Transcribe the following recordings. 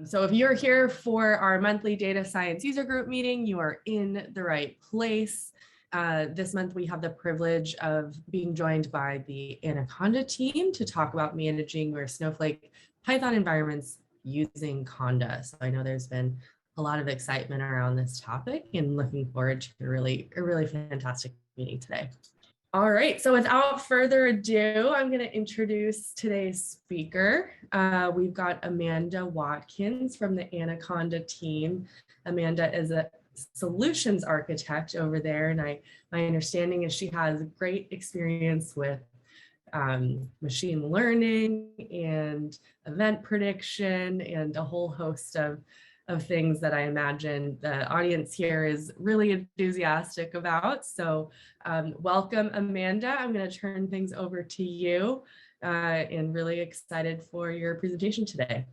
So if you're here for our monthly data science user group meeting, you are in the right place. This month, we have the privilege of being joined by the Anaconda team to talk about managing your Snowflake Python environments using Conda. So I know there's been a lot of excitement around this topic and looking forward to a really fantastic meeting today. All right, so without further ado, I'm going to introduce today's speaker. We've got Amanda Watkins from the Anaconda team. Amanda is a solutions architect over there, and my understanding is she has great experience with machine learning and event prediction and a whole host of things that I imagine the audience here is really enthusiastic about. So welcome, Amanda. I'm going to turn things over to you and really excited for your presentation today.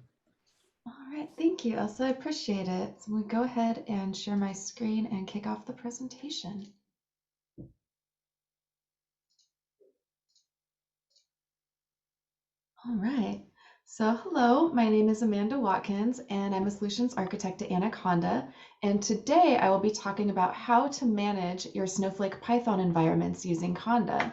All right, thank you, Elsa. I appreciate it. So we go ahead and share my screen and kick off the presentation. All right. So hello, my name is Amanda Watkins, and I'm a solutions architect at Anaconda. And today I will be talking about how to manage your Snowflake Python environments using Conda.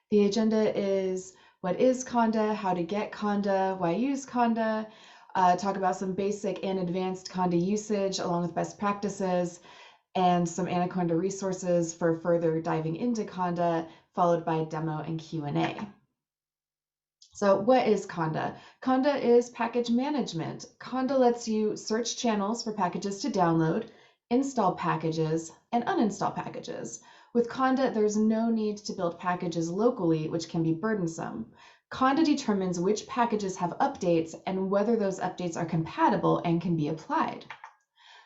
The agenda is what is Conda, how to get Conda, why use Conda, talk about some basic and advanced Conda usage along with best practices, and some Anaconda resources for further diving into Conda, followed by demo and Q&A. So what is Conda? Conda is package management. Conda lets you search channels for packages to download, install packages, and uninstall packages. With Conda, there's no need to build packages locally, which can be burdensome. Conda determines which packages have updates and whether those updates are compatible and can be applied.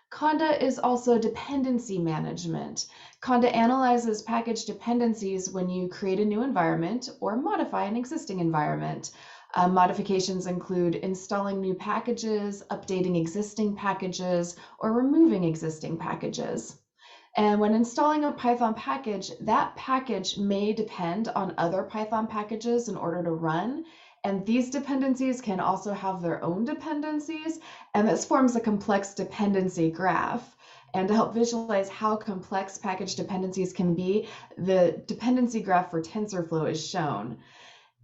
Conda is also dependency management. Conda analyzes package dependencies when you create a new environment or modify an existing environment. Modifications include installing new packages, updating existing packages, or removing existing packages. And when installing a Python package, that package may depend on other Python packages in order to run. And these dependencies can also have their own dependencies, and this forms a complex dependency graph. And to help visualize how complex package dependencies can be, the dependency graph for TensorFlow is shown.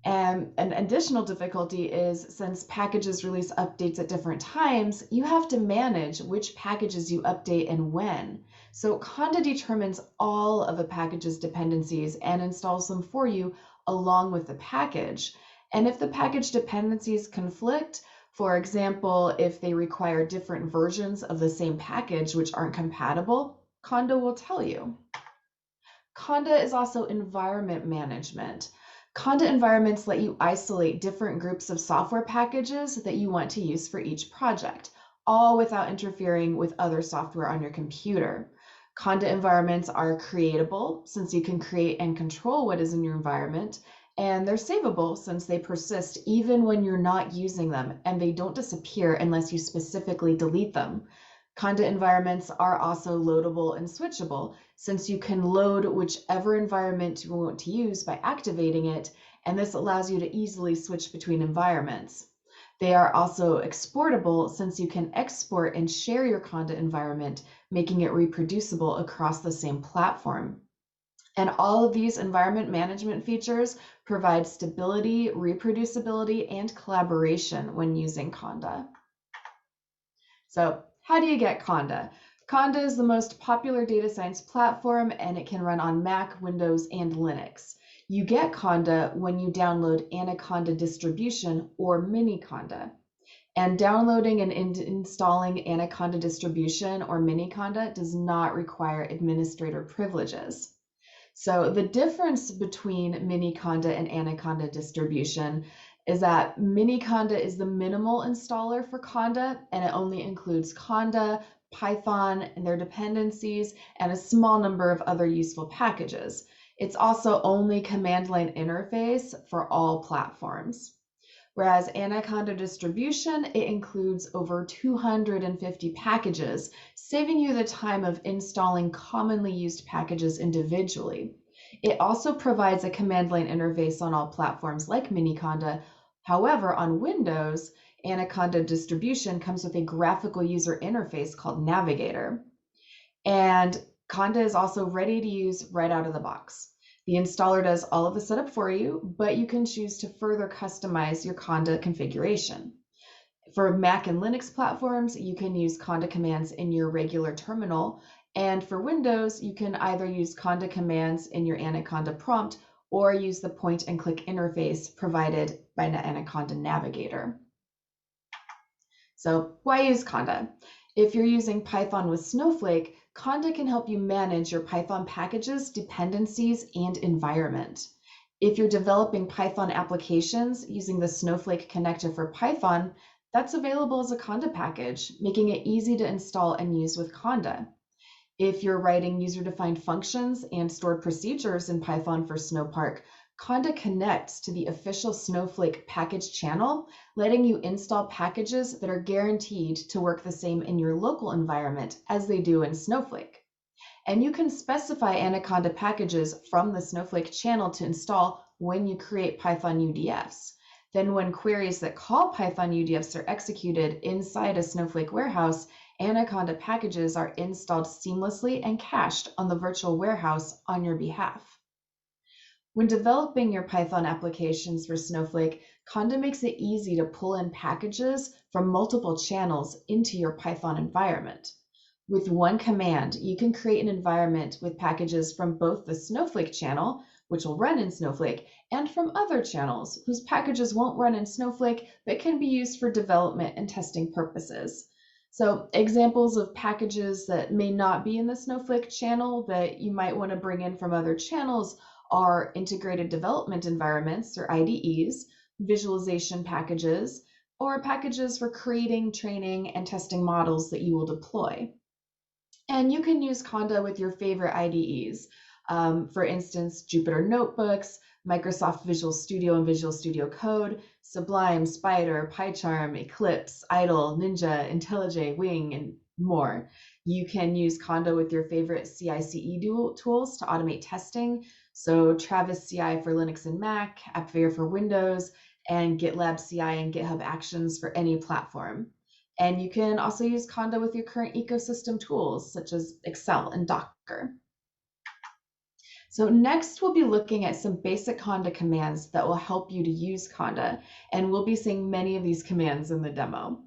And an additional difficulty is, since packages release updates at different times, you have to manage which packages you update and when. So Conda determines all of a package's dependencies and installs them for you along with the package. And if the package dependencies conflict, for example, if they require different versions of the same package which aren't compatible, Conda will tell you. Conda is also environment management. Conda environments let you isolate different groups of software packages that you want to use for each project, all without interfering with other software on your computer. Conda environments are creatable, since you can create and control what is in your environment, and they're savable since they persist even when you're not using them, and they don't disappear unless you specifically delete them. Conda environments are also loadable and switchable, since you can load whichever environment you want to use by activating it, and this allows you to easily switch between environments. They are also exportable, since you can export and share your Conda environment, making it reproducible across the same platform. And all of these environment management features provide stability, reproducibility, and collaboration when using Conda. So how do you get Conda? Conda is the most popular data science platform, and it can run on Mac, Windows, and Linux. You get Conda when you download Anaconda distribution or Mini Conda. And downloading and installing Anaconda distribution or Mini Conda does not require administrator privileges. So the difference between Mini Conda and Anaconda distribution is that Mini Conda is the minimal installer for Conda, and it only includes Conda, Python, and their dependencies, and a small number of other useful packages. It's also only command line interface for all platforms. Whereas Anaconda distribution, it includes over 250 packages, saving you the time of installing commonly used packages individually. It also provides a command line interface on all platforms like Miniconda. However, on Windows, Anaconda distribution comes with a graphical user interface called Navigator. And Conda is also ready to use right out of the box. The installer does all of the setup for you, but you can choose to further customize your Conda configuration. For Mac and Linux platforms, you can use Conda commands in your regular terminal. And for Windows, you can either use Conda commands in your Anaconda prompt or use the point and click interface provided by the Anaconda Navigator. So why use Conda? If you're using Python with Snowflake, Conda can help you manage your Python packages, dependencies, and environment. If you're developing Python applications using the Snowflake connector for Python, that's available as a Conda package, making it easy to install and use with Conda. If you're writing user-defined functions and stored procedures in Python for Snowpark, Conda connects to the official Snowflake package channel, letting you install packages that are guaranteed to work the same in your local environment as they do in Snowflake. And you can specify Anaconda packages from the Snowflake channel to install when you create Python UDFs. Then when queries that call Python UDFs are executed inside a Snowflake warehouse, Anaconda packages are installed seamlessly and cached on the virtual warehouse on your behalf. When developing your Python applications for Snowflake, Conda makes it easy to pull in packages from multiple channels into your Python environment. With one command, you can create an environment with packages from both the Snowflake channel, which will run in Snowflake, and from other channels whose packages won't run in Snowflake but can be used for development and testing purposes. So examples of packages that may not be in the Snowflake channel that you might want to bring in from other channels are integrated development environments, or IDEs, visualization packages, or packages for creating, training, and testing models that you will deploy. And you can use Conda with your favorite IDEs. For instance, Jupyter Notebooks, Microsoft Visual Studio and Visual Studio Code, Sublime, Spider, PyCharm, Eclipse, Idle, Ninja, IntelliJ, Wing, and more. You can use Conda with your favorite CI/CD tools to automate testing. So Travis CI for Linux and Mac, AppVeyor for Windows, and GitLab CI and GitHub Actions for any platform. And you can also use Conda with your current ecosystem tools, such as Excel and Docker. So next, we'll be looking at some basic Conda commands that will help you to use Conda, and we'll be seeing many of these commands in the demo.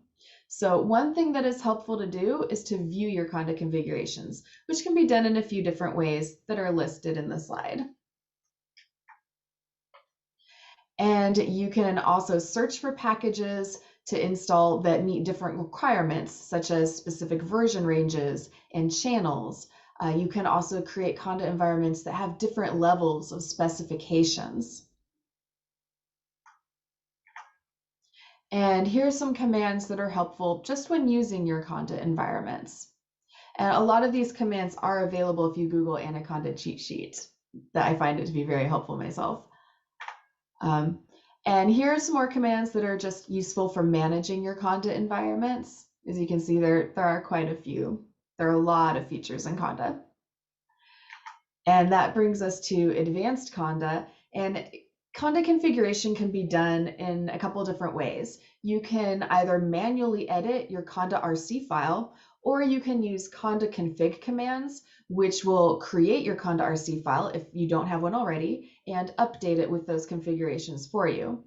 So one thing that is helpful to do is to view your Conda configurations, which can be done in a few different ways that are listed in the slide. And you can also search for packages to install that meet different requirements, such as specific version ranges and channels. You can also create Conda environments that have different levels of specifications. And here are some commands that are helpful just when using your Conda environments. And a lot of these commands are available if you Google Anaconda cheat sheet. That I find it to be very helpful myself. And here are some more commands that are just useful for managing your Conda environments. As you can see, there are quite a few. There are a lot of features in Conda. And that brings us to advanced Conda. And Conda configuration can be done in a couple different ways. You can either manually edit your Conda RC file, or you can use Conda config commands, which will create your Conda RC file if you don't have one already, and update it with those configurations for you.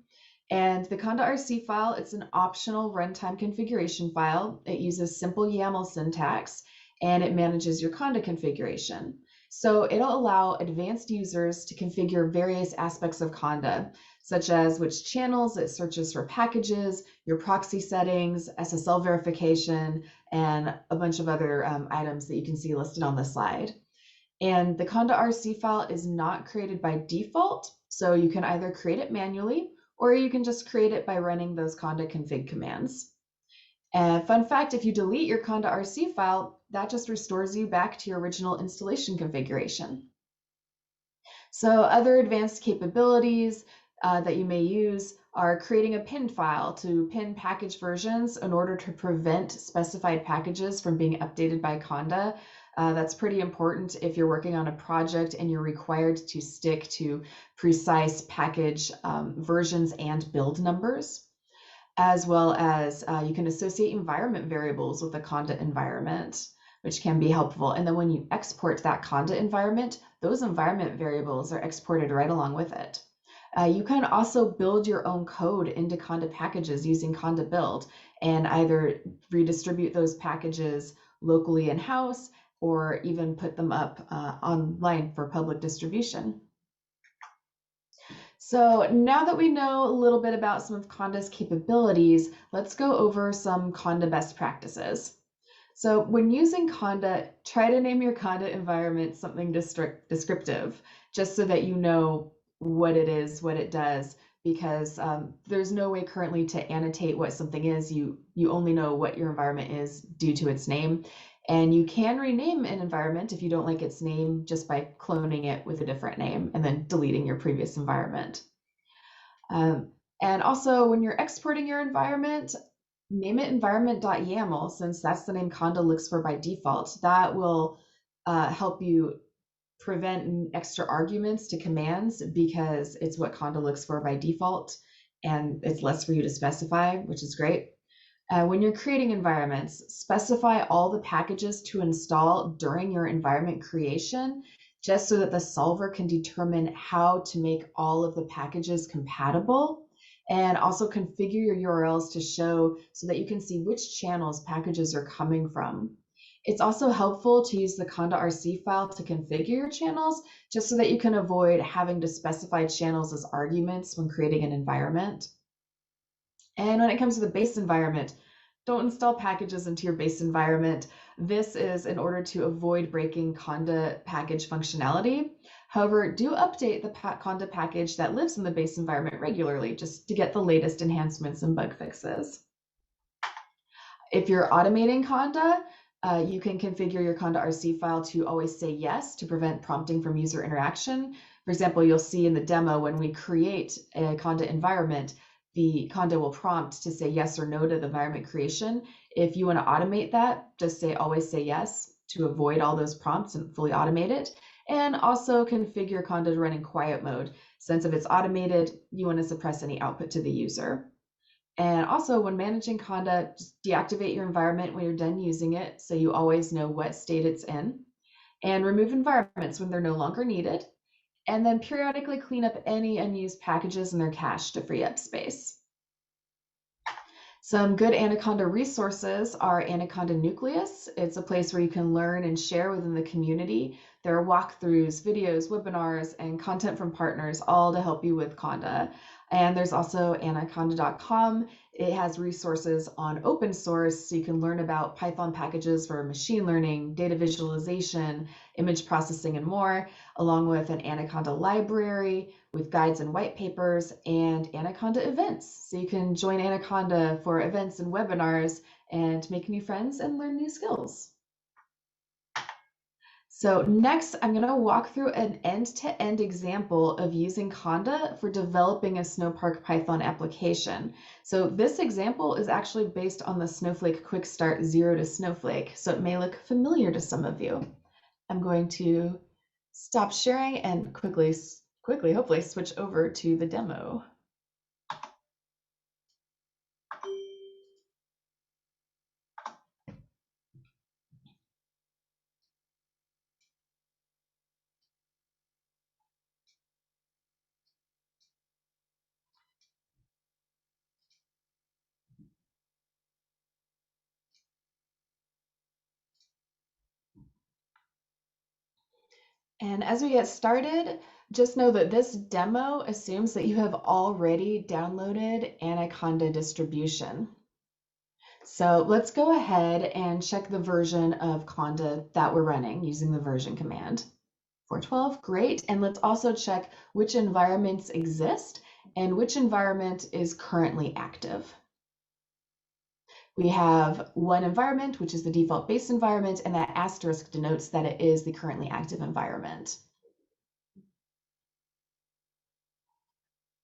And the Conda RC file, it's an optional runtime configuration file. It uses simple YAML syntax, and it manages your Conda configuration. So it'll allow advanced users to configure various aspects of Conda, such as which channels it searches for packages, your proxy settings, SSL verification, and a bunch of other items that you can see listed on the slide. And the Conda RC file is not created by default, so you can either create it manually, or you can just create it by running those Conda config commands. And fun fact, if you delete your Conda RC file, that just restores you back to your original installation configuration. So other advanced capabilities that you may use are creating a pin file to pin package versions in order to prevent specified packages from being updated by Conda. That's pretty important if you're working on a project and you're required to stick to precise package versions and build numbers. as well as you can associate environment variables with the Conda environment, which can be helpful. And then when you export that Conda environment, those environment variables are exported right along with it. You can also build your own code into Conda packages using Conda build and either redistribute those packages locally in-house or even put them up online for public distribution. So now that we know a little bit about some of Conda's capabilities, let's go over some Conda best practices. So when using Conda, try to name your Conda environment something descriptive, just so that you know what it is, what it does, because there's no way currently to annotate what something is. You only know what your environment is due to its name. And you can rename an environment if you don't like its name just by cloning it with a different name and then deleting your previous environment. And also when you're exporting your environment, name it environment.yaml, since that's the name Conda looks for by default. That will help you prevent extra arguments to commands because it's what Conda looks for by default, and it's less for you to specify, which is great. When you're creating environments, specify all the packages to install during your environment creation, just so that the solver can determine how to make all of the packages compatible, and also configure your URLs to show so that you can see which channels packages are coming from. It's also helpful to use the Conda RC file to configure your channels, just so that you can avoid having to specify channels as arguments when creating an environment. And when it comes to the base environment, don't install packages into your base environment. This is in order to avoid breaking Conda package functionality. However, do update the Conda package that lives in the base environment regularly, just to get the latest enhancements and bug fixes. If you're automating Conda, you can configure your Conda RC file to always say yes to prevent prompting from user interaction. For example, you'll see in the demo when we create a Conda environment, the Conda will prompt to say yes or no to the environment creation. If you want to automate that, just say always say yes to avoid all those prompts and fully automate it. And also configure Conda to run in quiet mode, since if it's automated, you want to suppress any output to the user. And also when managing Conda, just deactivate your environment when you're done using it, so you always know what state it's in. And remove environments when they're no longer needed. And then periodically clean up any unused packages in their cache to free up space. Some good Anaconda resources are Anaconda Nucleus. It's a place where you can learn and share within the community. There are walkthroughs, videos, webinars, and content from partners, all to help you with Conda. And there's also anaconda.com. It has resources on open source, so you can learn about Python packages for machine learning, data visualization, image processing, and more, along with an Anaconda library with guides and white papers, and Anaconda events. So you can join Anaconda for events and webinars and make new friends and learn new skills. So next, I'm going to walk through an end-to-end example of using Conda for developing a Snowpark Python application. So this example is actually based on the Snowflake Quick Start 0 to Snowflake, so it may look familiar to some of you. I'm going to stop sharing and quickly, hopefully, switch over to the demo. And as we get started, just know that this demo assumes that you have already downloaded Anaconda distribution. So let's go ahead and check the version of Conda that we're running using the version command. 412, great. And let's also check which environments exist and which environment is currently active. We have one environment, which is the default base environment, and that asterisk denotes that it is the currently active environment.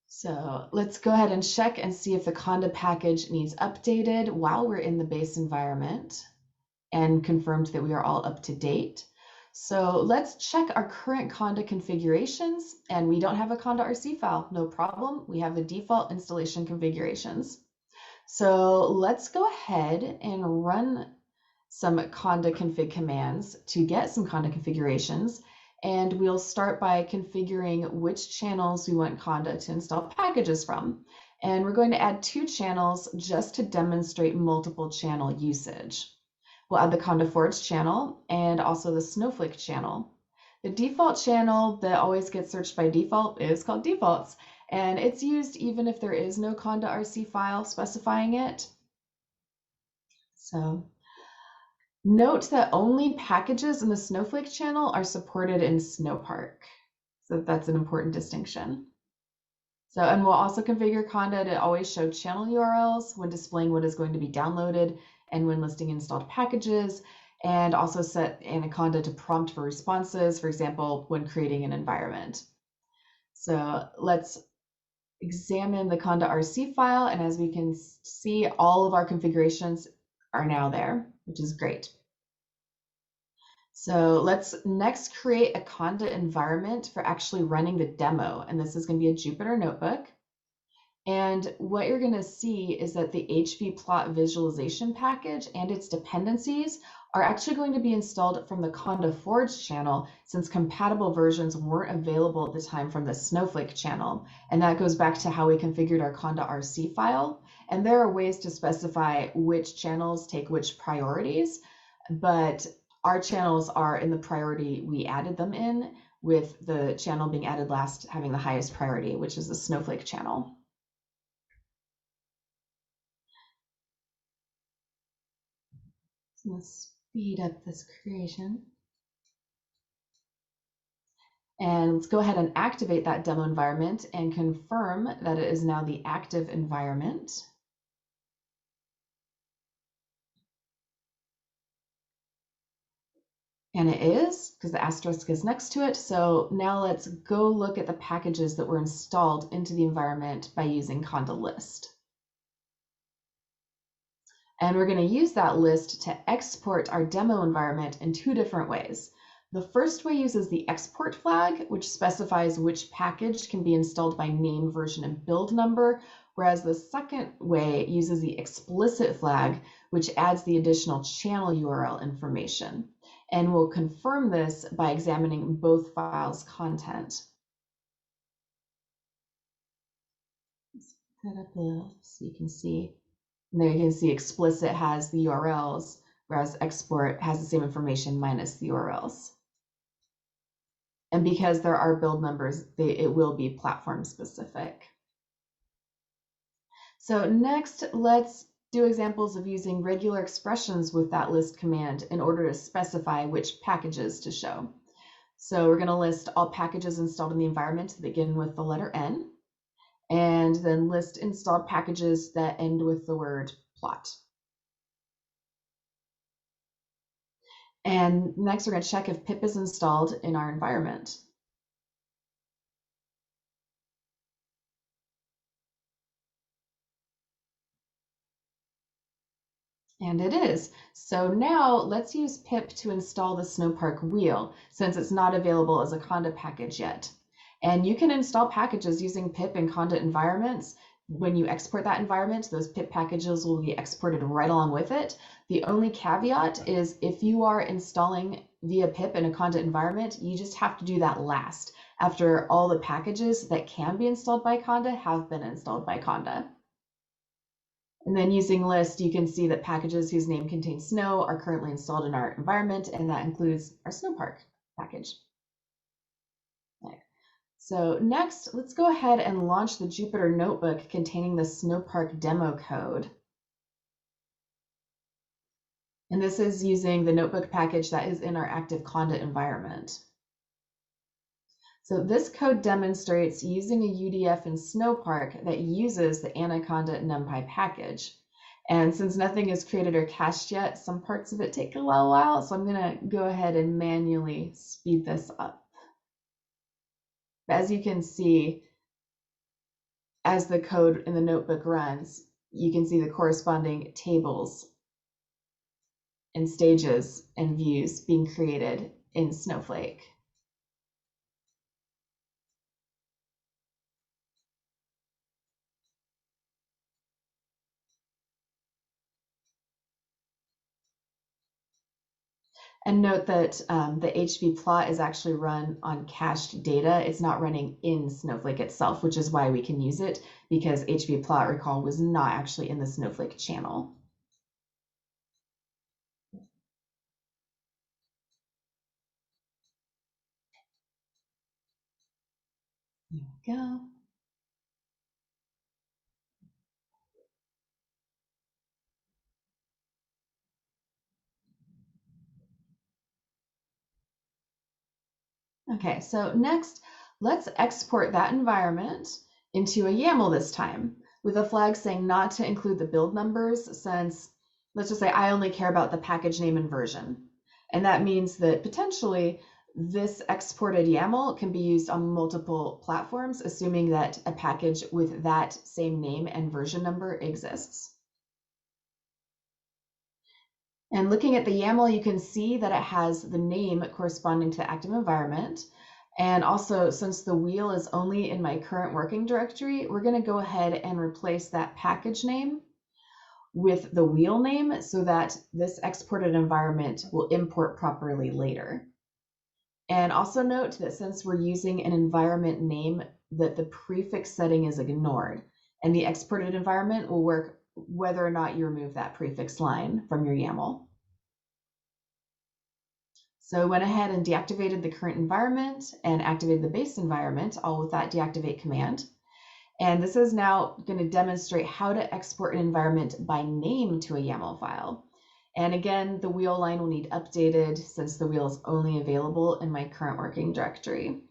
So let's go ahead and check and see if the Conda package needs updated while we're in the base environment, and confirmed that we are all up to date. So let's check our current Conda configurations, and we don't have a Conda RC file, no problem. We have the default installation configurations. So let's go ahead and run some Conda config commands to get some Conda configurations. And we'll start by configuring which channels we want Conda to install packages from. And we're going to add 2 channels just to demonstrate multiple channel usage. We'll add the Conda Forge channel and also the Snowflake channel. The default channel that always gets searched by default is called defaults, and it's used even if there is no Conda RC file specifying it. So note that only packages in the Snowflake channel are supported in Snowpark. So that's an important distinction. So, and we'll also configure Conda to always show channel URLs when displaying what is going to be downloaded and when listing installed packages, and also set Anaconda to prompt for responses, for example, when creating an environment. So let's examine the Conda RC file, and as we can see, all of our configurations are now there, which is great. So let's next create a Conda environment for actually running the demo, and this is going to be a Jupyter notebook. And what you're going to see is that the hvplot visualization package and its dependencies are actually going to be installed from the Conda Forge channel, since compatible versions weren't available at the time from the Snowflake channel. And that goes back to how we configured our Conda RC file. And there are ways to specify which channels take which priorities, but our channels are in the priority we added them in, with the channel being added last having the highest priority, which is the Snowflake channel. So let's speed up this creation. And let's go ahead and activate that demo environment and confirm that it is now the active environment. And it is, because the asterisk is next to it. So now let's go look at the packages that were installed into the environment by using Conda list. And we're going to use that list to export our demo environment in 2 different ways. The first way uses the export flag, which specifies which package can be installed by name, version, and build number, whereas the second way uses the explicit flag, which adds the additional channel URL information. And we'll confirm this by examining both files' content. Let's put that up a little so you can see. And there you can see explicit has the URLs, whereas export has the same information minus the URLs. And because there are build numbers, it will be platform specific. So next, let's do examples of using regular expressions with that list command in order to specify which packages to show. So we're going to list all packages installed in the environment that begin with the letter N, and then list installed packages that end with the word plot. And next, we're going to check if pip is installed in our environment. And it is. So now let's use pip to install the Snowpark wheel, since it's not available as a Conda package yet. And you can install packages using pip in Conda environments. When you export that environment, those pip packages will be exported right along with it. The only caveat is if you are installing via pip in a Conda environment, you just have to do that last, after all the packages that can be installed by Conda have been installed by Conda. And then using list, you can see that packages whose name contains snow are currently installed in our environment, and that includes our Snowpark package. Okay. So next, let's go ahead and launch the Jupyter notebook containing the Snowpark demo code. And this is using the notebook package that is in our active Conda environment. So this code demonstrates using a UDF in Snowpark that uses the Anaconda NumPy package. And since nothing is created or cached yet, some parts of it take a little while, so I'm going to go ahead and manually speed this up. As you can see, as the code in the notebook runs, you can see the corresponding tables and stages and views being created in Snowflake. And note that the HB plot is actually run on cached data. It's not running in Snowflake itself, which is why we can use it, because HB plot, recall, was not actually in the Snowflake channel. There we go. Okay, so next, let's export that environment into a YAML this time with a flag saying not to include the build numbers, since let's just say I only care about the package name and version. And that means that potentially this exported YAML can be used on multiple platforms, assuming that a package with that same name and version number exists. And looking at the YAML, you can see that it has the name corresponding to the active environment. And also, since the wheel is only in my current working directory, we're going to go ahead and replace that package name with the wheel name so that this exported environment will import properly later. And also note that since we're using an environment name, that the prefix setting is ignored, and the exported environment will work whether or not you remove that prefix line from your YAML. So I went ahead and deactivated the current environment and activated the base environment, all with that deactivate command. And this is now going to demonstrate how to export an environment by name to a YAML file. And again, the wheel line will need updated since the wheel is only available in my current working directory.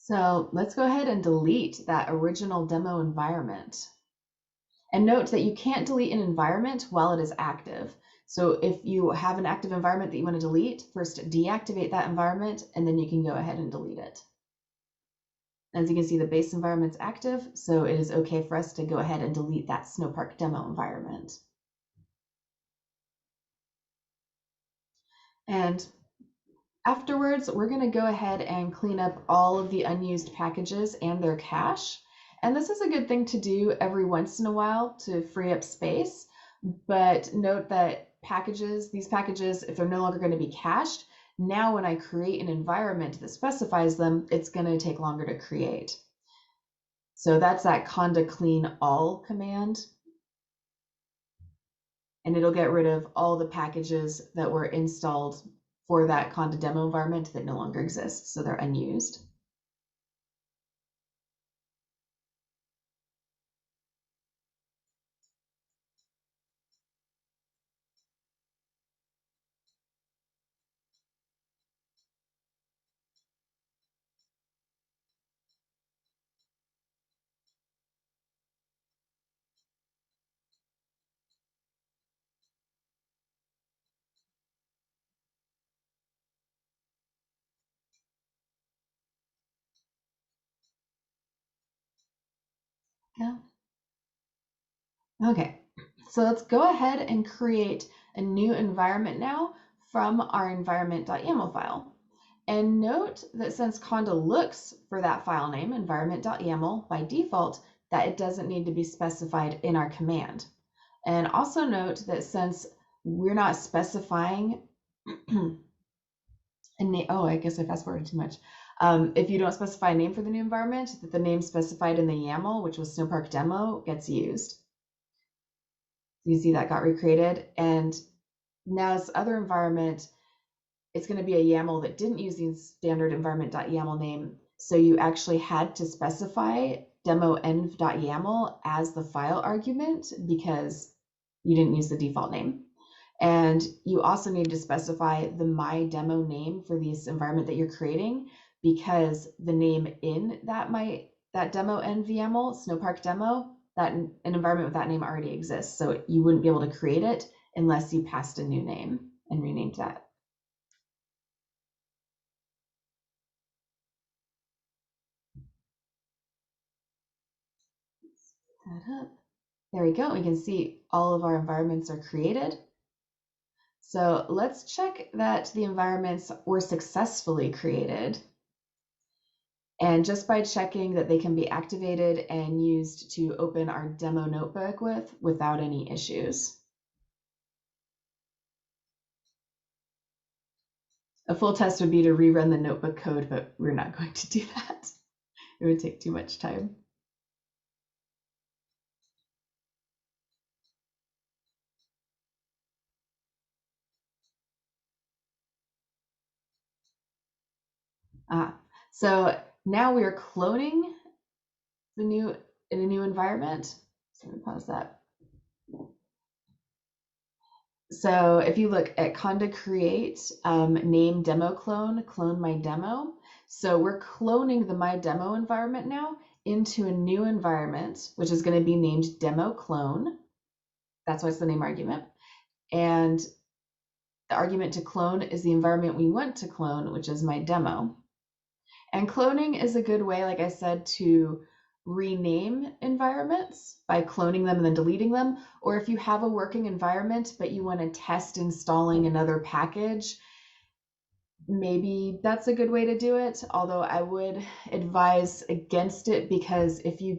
So let's go ahead and delete that original demo environment. And note that you can't delete an environment while it is active. So if you have an active environment that you want to delete, first deactivate that environment, and then you can go ahead and delete it. As you can see, the base environment's active, so it is okay for us to go ahead and delete that Snowpark demo environment. And afterwards, we're going to go ahead and clean up all of the unused packages and their cache. And this is a good thing to do every once in a while to free up space. But note that these packages, if they're no longer going to be cached, now when I create an environment that specifies them, it's going to take longer to create. So that's that conda clean all command. And it'll get rid of all the packages that were installed for that conda demo environment that no longer exist, so they're unused. Yeah. Okay, so let's go ahead and create a new environment now from our environment.yaml file. And note that since Conda looks for that file name, environment.yaml, by default, that it doesn't need to be specified in our command. And also note that since we're not specifying oh, I guess I fast forwarded too much. If you don't specify a name for the new environment, that the name specified in the YAML, which was Snowpark demo, gets used. You see that got recreated. And now this other environment, it's going to be a YAML that didn't use the standard environment.yaml name. So you actually had to specify demo.env.yaml as the file argument because you didn't use the default name. And you also need to specify the my demo name for this environment that you're creating, because the name in that demo env YAML, Snowpark demo, that an environment with that name already exists. So you wouldn't be able to create it unless you passed a new name and renamed that. That up. There we go. We can see all of our environments are created. So let's check that the environments were successfully created. And just by checking that they can be activated and used to open our demo notebook without any issues. A full test would be to rerun the notebook code, but we're not going to do that. It would take too much time. So now we are cloning in a new environment. So let me pause that. So if you look at Conda create, name demo clone my demo. So we're cloning the my demo environment now into a new environment, which is going to be named demo clone. That's why it's the name argument. And the argument to clone is the environment we want to clone, which is my demo. And cloning is a good way, like I said, to rename environments by cloning them and then deleting them. Or if you have a working environment, but you want to test installing another package, maybe that's a good way to do it. Although I would advise against it, because if you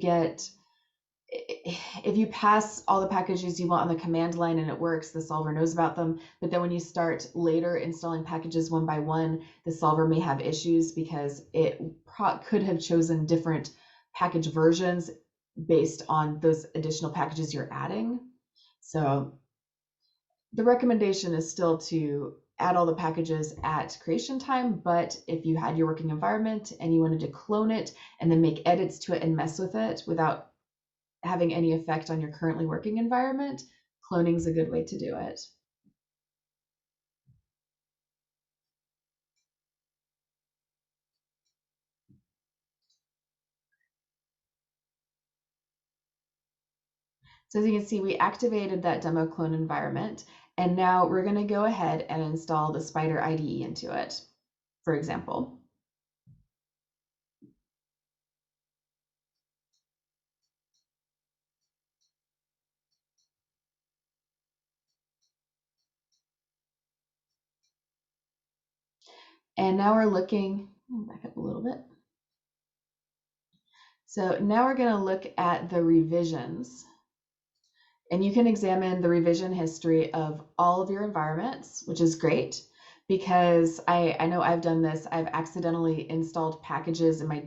pass all the packages you want on the command line and it works, the solver knows about them. But then when you start later installing packages one by one, the solver may have issues because it could have chosen different package versions based on those additional packages you're adding. So the recommendation is still to add all the packages at creation time, but if you had your working environment and you wanted to clone it and then make edits to it and mess with it without having any effect on your currently working environment, cloning is a good way to do it. So as you can see, we activated that demo clone environment, and now we're going to go ahead and install the Spider IDE into it, for example. And now we're looking, back up a little bit. So now we're going to look at the revisions. And you can examine the revision history of all of your environments, which is great, because I know I've done this. I've accidentally installed packages in my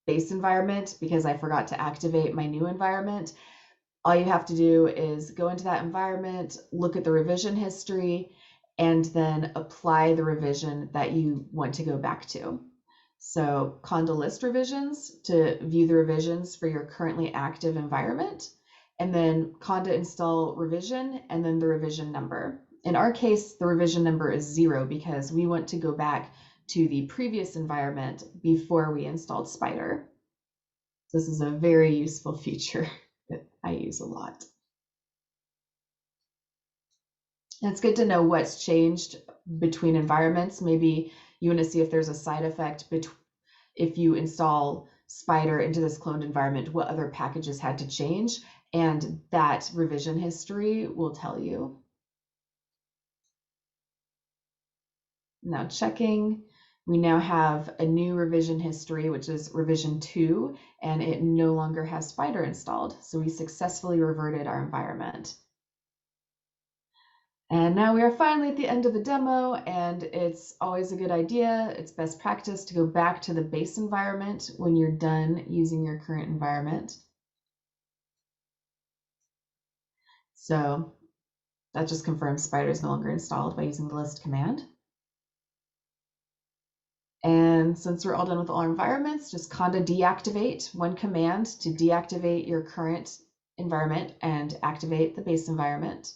base environment because I forgot to activate my new environment. All you have to do is go into that environment, look at the revision history, and then apply the revision that you want to go back to. So Conda list revisions to view the revisions for your currently active environment, and then Conda install revision, and then the revision number. In our case, the revision number is 0 because we want to go back to the previous environment before we installed Spider. This is a very useful feature that I use a lot. And it's good to know what's changed between environments. Maybe you want to see if there's a side effect if you install Spider into this cloned environment, what other packages had to change, and that revision history will tell you. Now checking, we now have a new revision history, which is revision 2, and it no longer has Spider installed. So we successfully reverted our environment. And now we are finally at the end of the demo, and it's always a good idea. It's best practice to go back to the base environment when you're done using your current environment. So that just confirms Spider is no longer installed by using the list command. And since we're all done with all our environments, just Conda deactivate, one command to deactivate your current environment and activate the base environment.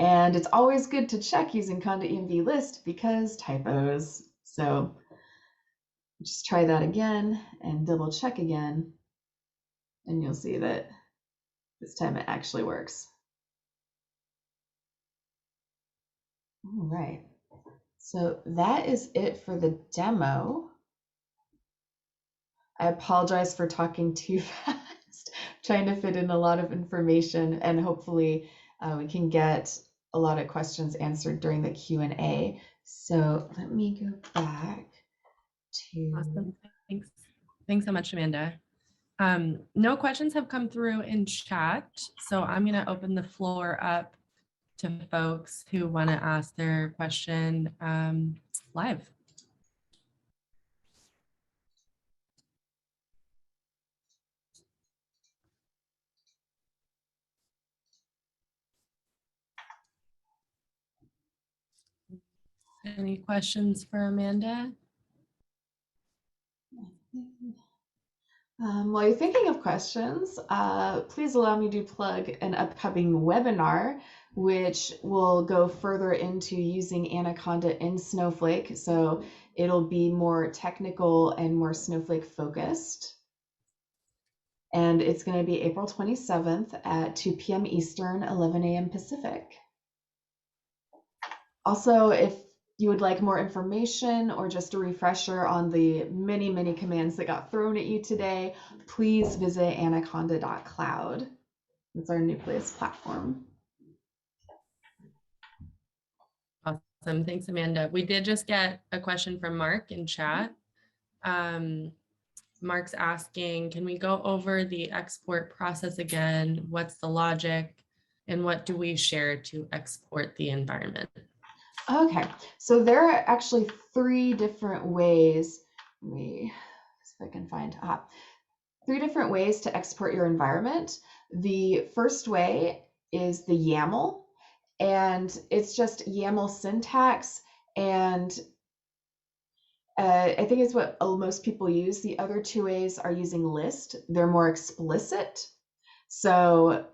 And it's always good to check using Conda env list because typos. So just try that again and double check again, and you'll see that this time it actually works. All right, so that is it for the demo. I apologize for talking too fast, trying to fit in a lot of information, and hopefully we can get a lot of questions answered during the Q&A. So let me go back to... Awesome. Thanks. Thanks so much, Amanda. No questions have come through in chat, so I'm going to open the floor up to folks who want to ask their question live. Any questions for Amanda? While you're thinking of questions, please allow me to plug an upcoming webinar, which will go further into using Anaconda in Snowflake. So it'll be more technical and more Snowflake focused. And it's going to be April 27th at 2 p.m. Eastern, 11 a.m. Pacific. Also, if you would like more information or just a refresher on the many, many commands that got thrown at you today, please visit anaconda.cloud. It's our Nucleus platform. Awesome. Thanks, Amanda. We did just get a question from Mark in chat. Mark's asking, can we go over the export process again? What's the logic? And what do we share to export the environment? Okay, so there are actually 3 different ways. Let me see if I can find 3 different ways to export your environment. The first way is the YAML, and it's just YAML syntax, and I think it's what most people use. The other 2 ways are using list. They're more explicit. So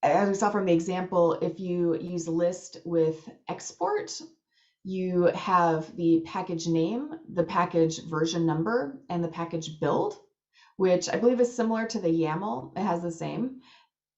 as we saw from the example, if you use list with export, you have the package name, the package version number, and the package build, which I believe is similar to the YAML. It has the same.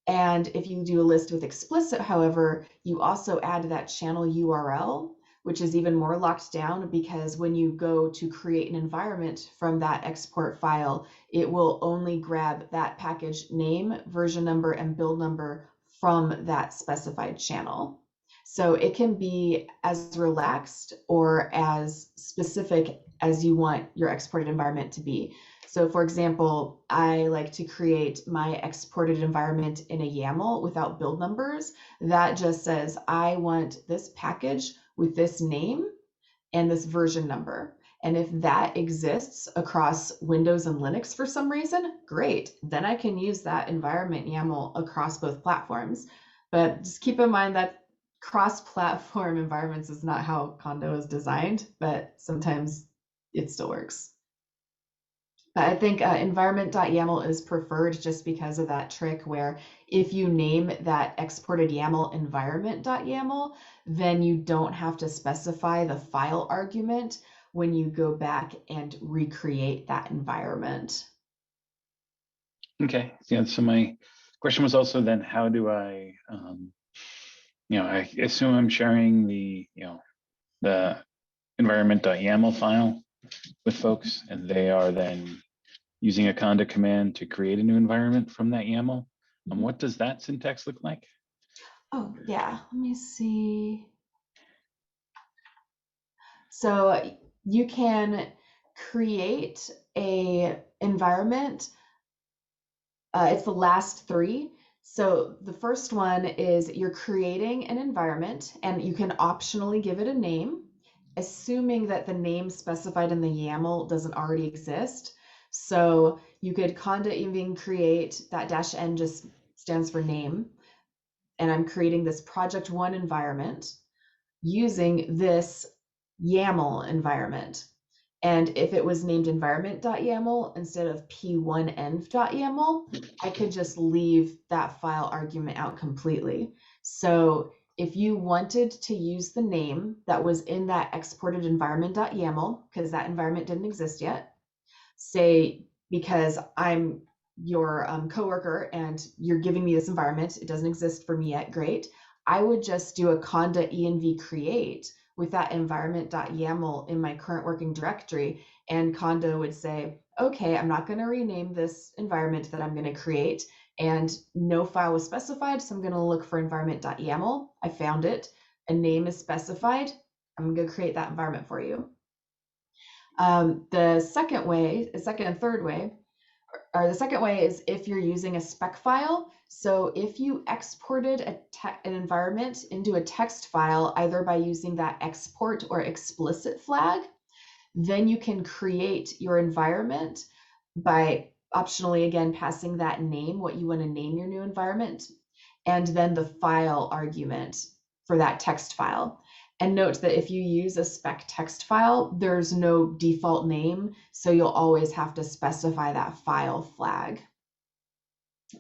And if you do a list with explicit, however, you also add that channel URL, which is even more locked down, because when you go to create an environment from that export file, it will only grab that package name, version number, and build number from that specified channel. So it can be as relaxed or as specific as you want your exported environment to be. So for example, I like to create my exported environment in a YAML without build numbers. That just says, I want this package with this name and this version number. And if that exists across Windows and Linux for some reason, great. Then I can use that environment YAML across both platforms. But just keep in mind that cross-platform environments is not how Conda is designed, but sometimes it still works. But I think environment.yaml is preferred just because of that trick where if you name that exported YAML environment.yaml, then you don't have to specify the file argument when you go back and recreate that environment. Okay, yeah, so my question was also then, how do I, I assume I'm sharing the environment.yaml file with folks, and they are then using a conda command to create a new environment from that YAML. What does that syntax look like? Oh, yeah, let me see. So you can create a environment. It's the last 3. So the first one is you're creating an environment, and you can optionally give it a name, assuming that the name specified in the YAML doesn't already exist. So you could conda even create, that -n just stands for name. And I'm creating this project 1 environment using this YAML environment. And if it was named environment.yaml instead of p1env.yaml, I could just leave that file argument out completely. So if you wanted to use the name that was in that exported environment.yaml, because that environment didn't exist yet, say because I'm your coworker and you're giving me this environment, it doesn't exist for me yet, great. I would just do a conda env create with that environment.yaml in my current working directory, and Conda would say, okay, I'm not going to rename this environment that I'm going to create, and no file was specified, so I'm going to look for environment.yaml. I found it. A name is specified. I'm going to create that environment for you. The second and third way, or the second way is if you're using a spec file. So if you exported an environment into a text file, either by using that export or explicit flag, then you can create your environment by optionally, again, passing that name, what you want to name your new environment, and then the file argument for that text file. And note that if you use a spec text file, there's no default name, so you'll always have to specify that file flag.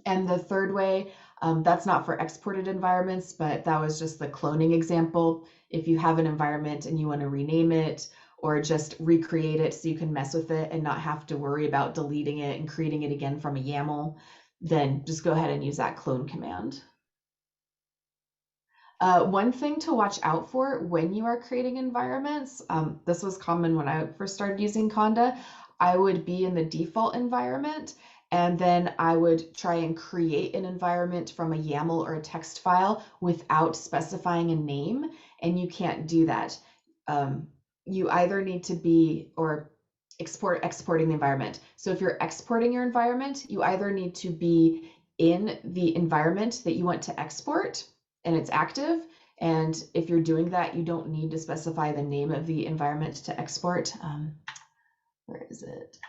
And the third way, that's not for exported environments, but that was just the cloning example. If you have an environment and you want to rename it or just recreate it so you can mess with it and not have to worry about deleting it and creating it again from a YAML, then just go ahead and use that clone command. One thing to watch out for when you are creating environments, this was common when I first started using Conda, I would be in the default environment, and then I would try and create an environment from a YAML or a text file without specifying a name, and you can't do that. You either need to be, or exporting the environment. So if you're exporting your environment, you either need to be in the environment that you want to export, and it's active. And if you're doing that, you don't need to specify the name of the environment to export. Where is it?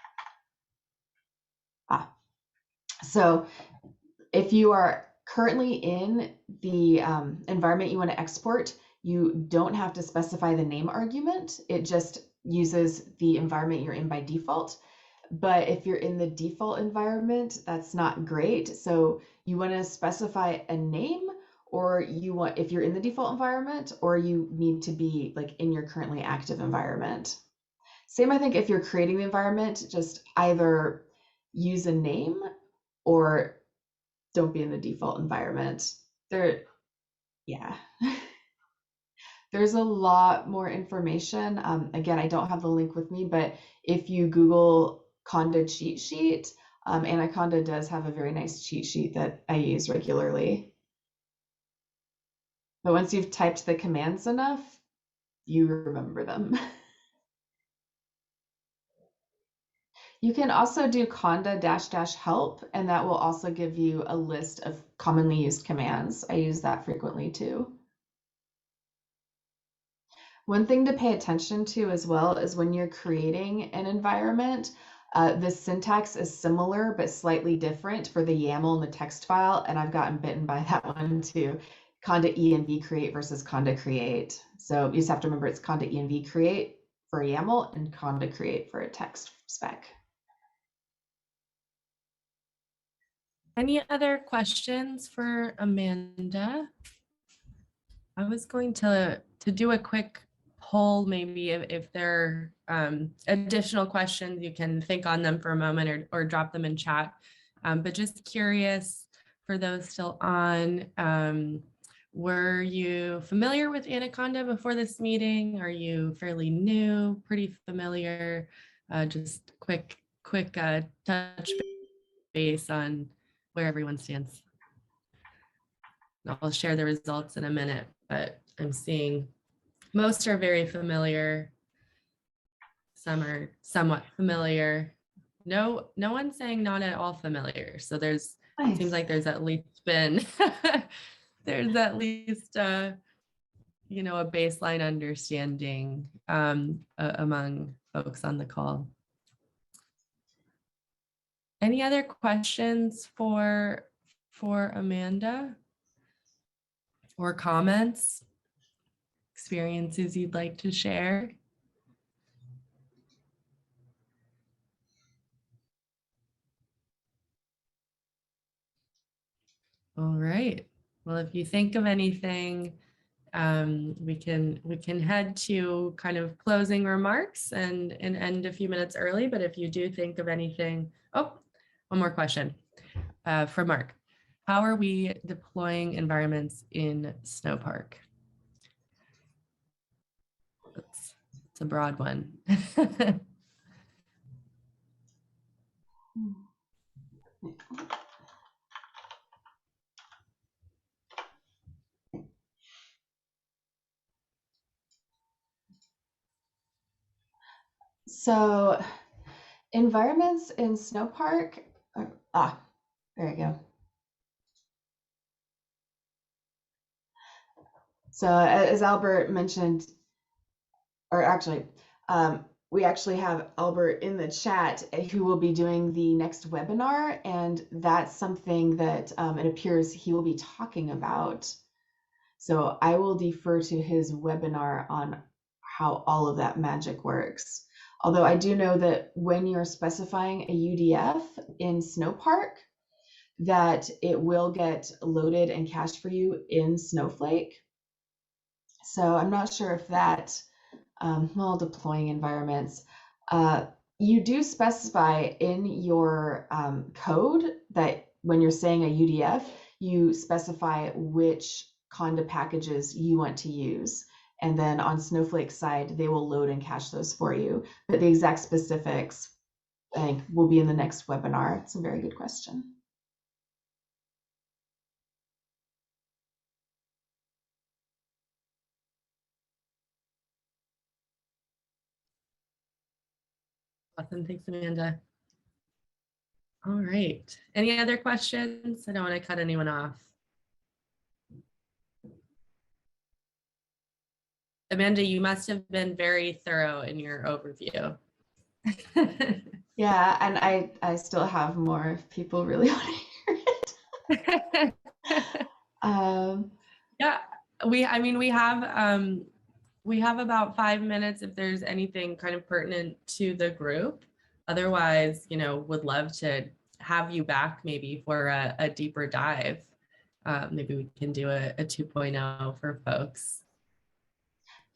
So if you are currently in the environment you want to export, you don't have to specify the name argument. It just uses the environment you're in by default. But if you're in the default environment, that's not great. So you want to specify a name, or if you're in the default environment, or you need to be like in your currently active environment. Same, I think, if you're creating the environment, just either use a name or don't be in the default environment. Yeah. There's a lot more information. Again, I don't have the link with me, but if you Google Conda cheat sheet, Anaconda does have a very nice cheat sheet that I use regularly. But once you've typed the commands enough, you remember them. You can also do conda -- help, and that will also give you a list of commonly used commands. I use that frequently too. One thing to pay attention to as well is when you're creating an environment, the syntax is similar but slightly different for the YAML and the text file, and I've gotten bitten by that one too. Conda env create versus conda create. So you just have to remember it's conda env create for a YAML and conda create for a text spec. Any other questions for Amanda? I was going to do a quick poll, maybe if there are additional questions, you can think on them for a moment or drop them in chat. But just curious, for those still on, were you familiar with Anaconda before this meeting? Are you fairly new, pretty familiar? Just quick touch base on where everyone stands. I'll share the results in a minute, but I'm seeing most are very familiar. Some are somewhat familiar. No one's saying not at all familiar. So there's, Nice. seems like there's at least been, there's at least, a baseline understanding among folks on the call. Any other questions for Amanda? Or comments, experiences you'd like to share? All right. Well, if you think of anything, we can head to kind of closing remarks and end a few minutes early. But if you do think of anything, one more question from Mark. How are we deploying environments in Snowpark? It's a broad one. So environments in Snowpark, there you go. So as Albert mentioned, or actually, we actually have Albert in the chat who will be doing the next webinar, and that's something that it appears he will be talking about. So I will defer to his webinar on how all of that magic works. Although I do know that when you're specifying a UDF in Snowpark, that it will get loaded and cached for you in Snowflake. So I'm not sure if that, well, deploying environments, you do specify in your code that when you're saying a UDF, you specify which Conda packages you want to use. And then on Snowflake's side, they will load and cache those for you. But the exact specifics, I think, will be in the next webinar. It's a very good question. Awesome. Thanks, Amanda. All right. Any other questions? I don't want to cut anyone off. Amanda, you must have been very thorough in your overview. Yeah, and I still have more if people really want to hear it. Yeah, we have about 5 minutes if there's anything kind of pertinent to the group. Otherwise, would love to have you back maybe for a deeper dive. Maybe we can do a 2.0 for folks.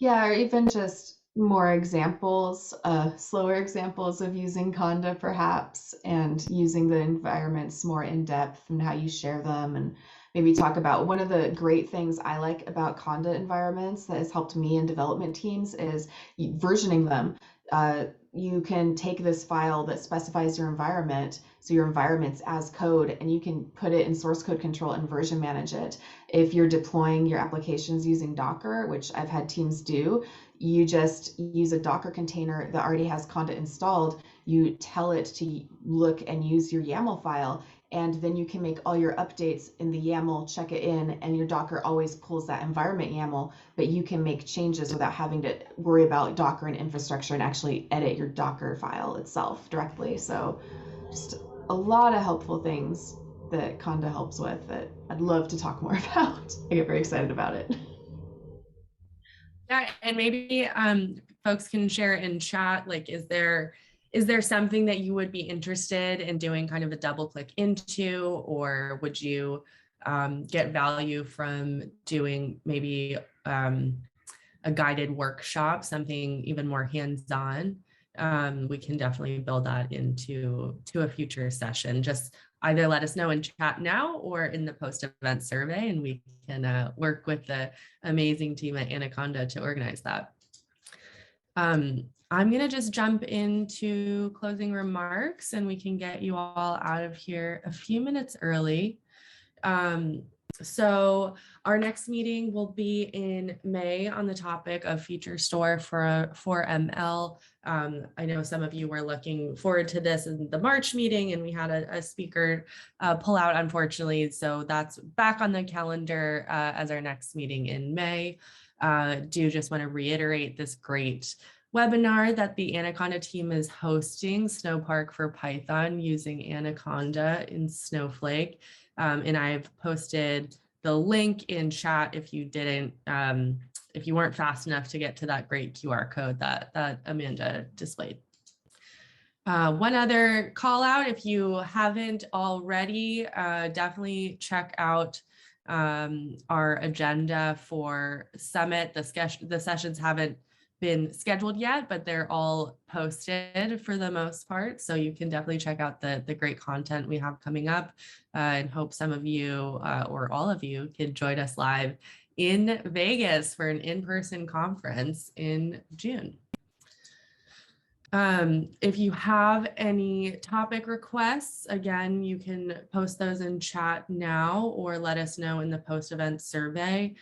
Yeah, or even just more examples, slower examples of using Conda perhaps, and using the environments more in depth and how you share them, and maybe talk about one of the great things I like about Conda environments that has helped me in development teams is versioning them. You can take this file that specifies your environment, so your environment's as code, and you can put it in source code control and version manage it. If you're deploying your applications using Docker, which I've had teams do, you just use a Docker container that already has Conda installed. You tell it to look and use your YAML file, and then you can make all your updates in the YAML, check it in, and your Docker always pulls that environment YAML, but you can make changes without having to worry about Docker and infrastructure and actually edit your Docker file itself directly. So just a lot of helpful things that Conda helps with that I'd love to talk more about. I get very excited about it. Yeah, and maybe folks can share in chat, like, is there something that you would be interested in doing kind of a double click into, or would you get value from doing maybe a guided workshop, something even more hands-on? We can definitely build that into a future session. Just either let us know in chat now or in the post-event survey, and we can work with the amazing team at Anaconda to organize that. I'm going to just jump into closing remarks, and we can get you all out of here a few minutes early. So our next meeting will be in May on the topic of feature store for ML. I know some of you were looking forward to this in the March meeting, and we had a speaker pull out, unfortunately. So that's back on the calendar as our next meeting in May. Do just want to reiterate this great webinar that the Anaconda team is hosting, Snowpark for Python using Anaconda in Snowflake. And I've posted the link in chat if you didn't, if you weren't fast enough to get to that great QR code that Amanda displayed. One other call out, if you haven't already, definitely check out our agenda for Summit. The sessions haven't been scheduled yet, but they're all posted for the most part. So you can definitely check out the great content we have coming up, and hope some of you or all of you can join us live in Vegas for an in-person conference in June. If you have any topic requests, again, you can post those in chat now or let us know in the post-event survey.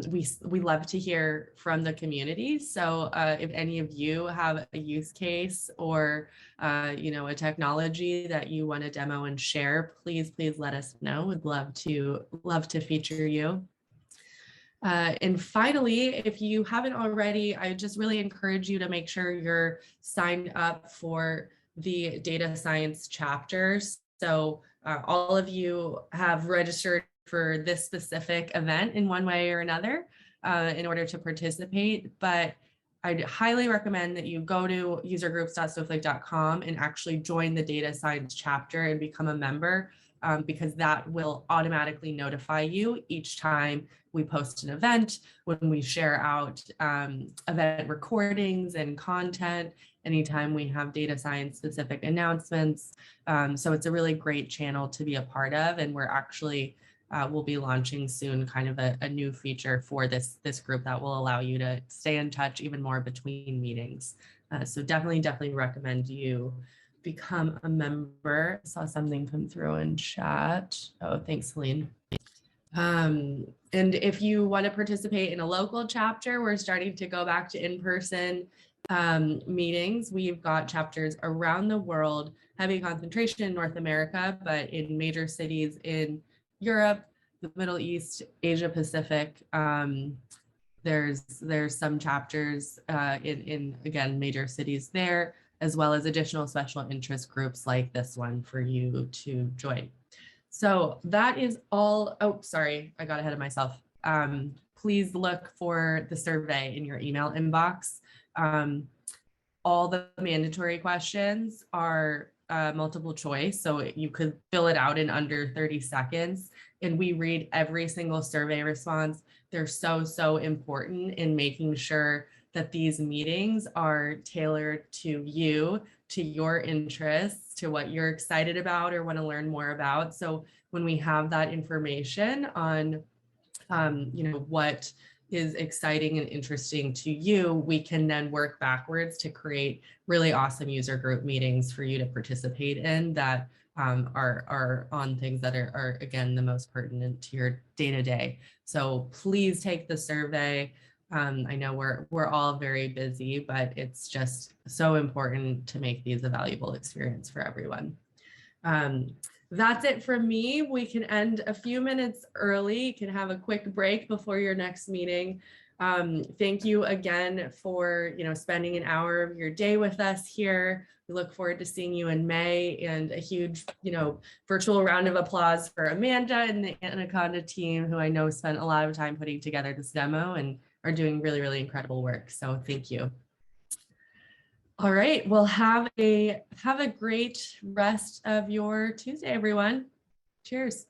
We love to hear from the community. So if any of you have a use case or a technology that you want to demo and share, please let us know. We'd love to feature you. And finally, if you haven't already, I just really encourage you to make sure you're signed up for the data science chapters. So all of you have registered for this specific event in one way or another in order to participate, but I'd highly recommend that you go to usergroups.snowflake.com and actually join the data science chapter and become a member, because that will automatically notify you each time we post an event, when we share out event recordings and content, anytime we have data science specific announcements. So it's a really great channel to be a part of. And we're actually, we'll be launching soon kind of a new feature for this group that will allow you to stay in touch even more between meetings. So definitely recommend you become a member. I saw something come through in chat. Oh, thanks, Celine. And if you want to participate in a local chapter, we're starting to go back to in-person meetings. We've got chapters around the world, heavy concentration in North America, but in major cities in Europe, the Middle East, Asia Pacific. There's some chapters in again, major cities there, as well as additional special interest groups like this one for you to join. So that is all. Oh, sorry, I got ahead of myself. Please look for the survey in your email inbox. All the mandatory questions are multiple choice, so you could fill it out in under 30 seconds. And we read every single survey response. They're so important in making sure that these meetings are tailored to you, to your interests, to what you're excited about or want to learn more about. So when we have that information on, what is exciting and interesting to you, we can then work backwards to create really awesome user group meetings for you to participate in that are on things that are again, the most pertinent to your day-to-day. So please take the survey. I know we're all very busy, but it's just so important to make these a valuable experience for everyone. That's it from me. We can end a few minutes early. You can have a quick break before your next meeting. Thank you again for spending an hour of your day with us here. We look forward to seeing you in May, and a huge virtual round of applause for Amanda and the Anaconda team, who I know spent a lot of time putting together this demo and are doing really incredible work. So thank you. All right, well, have a great rest of your Tuesday, everyone. Cheers.